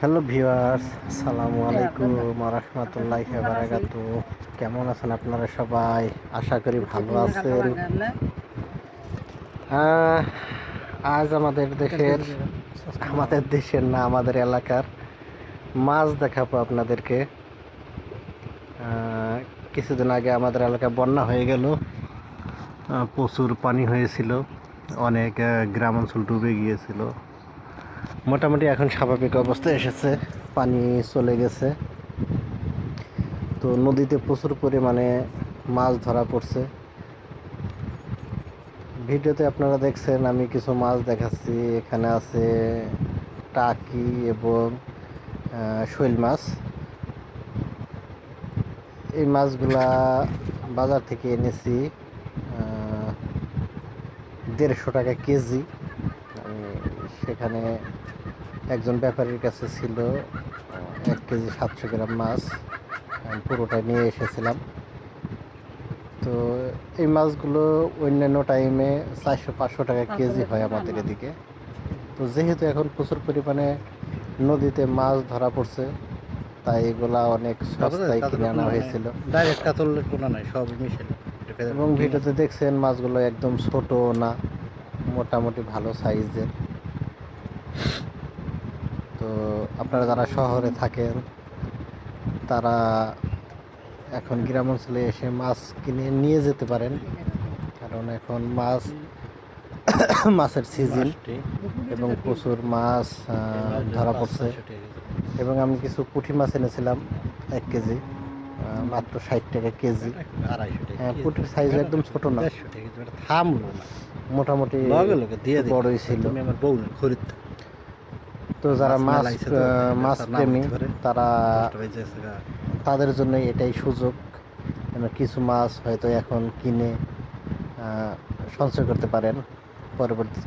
Hello viewers, আসসালামু আলাইকুম ওয়া রাহমাতুল্লাহি ওয়া বারাকাতুহু। কেমন আছেন আপনারা সবাই? আশা করি ভালো আছেন। আজ আমাদের দেশের না, আমাদের এলাকার মাছ দেখাবো আপনাদেরকে। কিছুদিন আগে আমাদের এলাকায় বন্যা হয়ে গেল, প্রচুর পানি হয়েছিল, অনেক গ্রাম অঞ্চল ডুবে গিয়েছিল। মোটামুটি এখন স্বাভাবিক অবস্থায় এসেছে, পানি চলে গেছে। তো নদীতে প্রচুর পরিমাণে মাছ ধরা পড়ছে। ভিডিওতে আপনারা দেখছেন আমি কিছু মাছ দেখাচ্ছি। এখানে আছে টাকি এবং শৈল মাছ। এই মাছগুলা বাজার থেকে এনেছি 150 টাকা কেজি। সেখানে একজন ব্যাপারীর কাছে ছিল 1 কেজি 700 গ্রাম মাছ, আমি পুরোটা নিয়ে এসেছিলাম। তো এই মাছগুলো অন্যান্য টাইমে 400-500 টাকা কেজি হয় আমাদের এদিকে। তো যেহেতু এখন প্রচুর পরিমাণে নদীতে মাছ ধরা পড়ছে, তাই এগুলা অনেক সস্তায় কিনে আনা হয়েছিল। ডাইরেক্ট কাতলের কোনো নাই, সব মিশেল। এবং ভিডিওতে দেখছেন মাছগুলো একদম ছোট না, মোটামুটি ভালো সাইজের। তো আপনারা যারা শহরে থাকেন তারা এখন গ্রাম অঞ্চলে এসে মাছ কিনে নিয়ে যেতে পারেন, কারণ এখন মাছের সিজন এবং প্রচুর মাছ ধরা পড়ছে। এবং আমি কিছু পুঁটি মাছ এনেছিলাম 1 কেজি, মাত্র 60 টাকা কেজি। পুঁটির সাইজ একদম ছোট না, থামলো না, মোটামুটি বড়ই ছিল। আমার বউ না খরিদ। তো যারা মাছ প্রেমী তারা, তাদের জন্য এটাই সুযোগ। কিছু মাছ হয়তো এখন কিনে সঞ্চয় করতে পারেন পরবর্তী